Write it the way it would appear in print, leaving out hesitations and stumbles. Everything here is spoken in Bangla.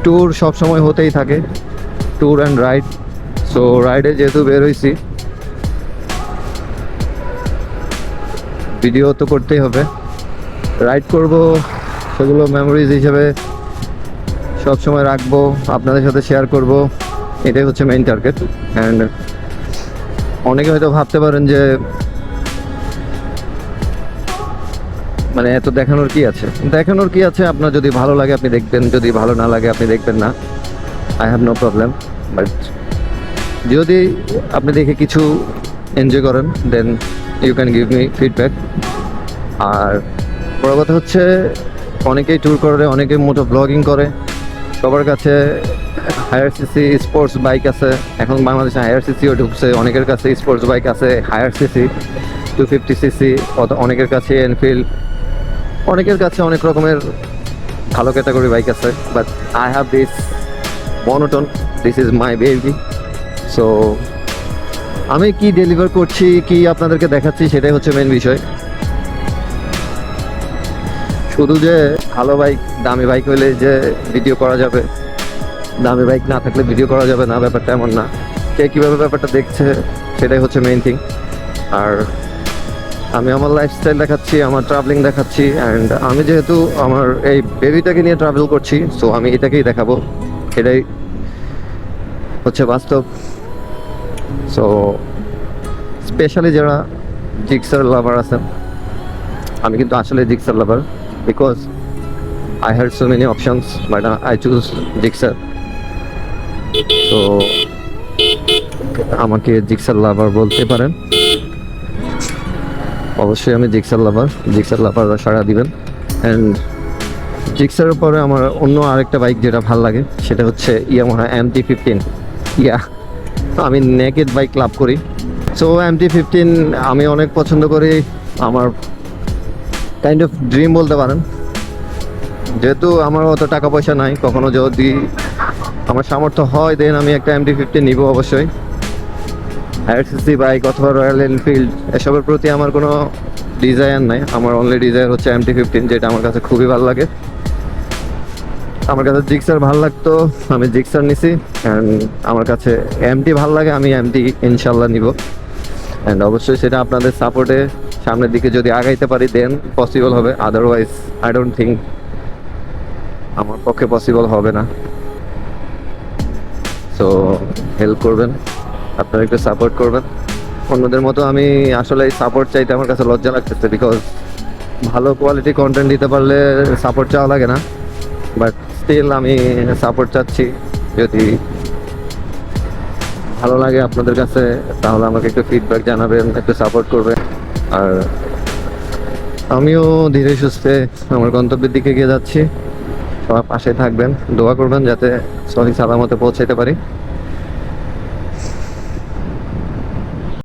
ট্যুর সবসময় হতেই থাকে, ট্যুর অ্যান্ড রাইড। সো রাইডে যেহেতু বের হয়েছি, ভিডিও তো করতেই হবে। রাইড করব, সেগুলো মেমোরিজ হিসেবে সবসময় রাখবো, আপনাদের সাথে শেয়ার করব, এটাই হচ্ছে মেইন টার্গেট। অ্যান্ড অনেকে হয়তো ভাবতে পারেন যে মানে এত দেখানোর কি আছে। দেখানোর কি আছে, আপনার যদি ভালো লাগে আপনি দেখবেন, যদি ভালো না লাগে আপনি দেখবেন না, I have no problem. But যদি আপনি দেখে কিছু এনজয় করেন, then you can give me feedback. আর বড় কথা হচ্ছে, অনেকেই ট্যুর করে, অনেকে মোটো ব্লগিং করে, সবার কাছে হায়ার সিসি স্পোর্টস বাইক আছে। এখন বাংলাদেশে হায়ার সিসিও ঢুকছে, অনেকের কাছে স্পোর্টস বাইক আছে হায়ার সিসি 250cc, অনেকের কাছে এনফিল্ড, অনেকের কাছে অনেক রকমের ভালো ক্যাটাগরি বাইক আছে। But I have this monotone, this is my baby. So আমি কি ডেলিভার করছি, কি আপনাদেরকে দেখাচ্ছি, সেটাই হচ্ছে মেন বিষয়। শুধু যে ভালো বাইক, দামি বাইক হইলে যে ভিডিও করা যাবে, দামি বাইক না থাকলে ভিডিও করা যাবে না, ব্যাপারটা এমন না। কে কীভাবে ব্যাপারটা দেখছে সেটাই হচ্ছে মেইন থিং। আর আমি আমার লাইফস্টাইল দেখাচ্ছি, আমার ট্রাভেলিং দেখাচ্ছি। অ্যান্ড আমি যেহেতু আমার এই বেবিটাকে নিয়ে ট্রাভেল করছি, সো আমি এটাকেই দেখাবো, এটাই হচ্ছে বাস্তব। সো স্পেশালি যারা জিক্সার লাভার আছেন, আমি কিন্তু আসলে Gixxer lover, because I had so many options, but I choose Gixxer. তো আমাকে জিক্সার লাভার বলতে পারেন। অবশ্যই আমি জিক্সার লাভাররা সাড়া দিবেন। অ্যান্ড জিক্সারের পরে আমার অন্য আরেকটা বাইক যেটা ভাল লাগে, সেটা হচ্ছে ইয়ামাহা MT-15। আমি নেকেড বাইক লাভ করি। সো MT-15 আমি অনেক পছন্দ করি, আমার কাইন্ড অফ ড্রিম বলতে পারেন। যেহেতু আমার অত টাকা পয়সা নাই, কখনো যদি আমার সামর্থ্য হয় দেন আমি একটা MT-15 নিব অবশ্যই। হায়ার সিসি বাইক অথবা রয়্যাল এনফিল্ড এসবের প্রতি আমার কোনো ডিজায়ার নাই, আমার অনলি ডিজায়ার হচ্ছে MT-15, যেটা আমার কাছে খুবই ভালো লাগে। আমার কাছে জিক্সার ভালো লাগতো, আমি জিক্সার নিছি। অ্যান্ড আমার কাছে MT ভালো লাগে, আমি MT ইনশাল্লাহ নিব। অ্যান্ড অবশ্যই সেটা আপনাদের সাপোর্টে সামনের দিকে যদি আগাইতে পারি দেন পসিবল হবে, আদারওয়াইজ আই ডোন্ট থিঙ্ক আমার পক্ষে পসিবল হবে না। সো হেল্প করবেন, আপনারা একটু সাপোর্ট করবেন। অন্যদের মতো আমি আসলে সাপোর্ট চাইতে আমার কাছে লজ্জা লাগতেছে, বিকজ ভালো কোয়ালিটি কন্টেন্ট দিতে পারলে সাপোর্ট চাওয়া লাগে না। বাট স্টিল আমি সাপোর্ট চাচ্ছি, যদি ভালো লাগে আপনাদের কাছে তাহলে আমাকে একটু ফিডব্যাক জানাবেন, একটু সাপোর্ট করবেন। আর আমিও ধীরে সুস্থে আমার গন্তব্যের দিকে এগিয়ে যাচ্ছি, সবার পাশে থাকবেন, দোয়া করবেন যাতে সহি সালামতে পৌঁছাইতে পারি।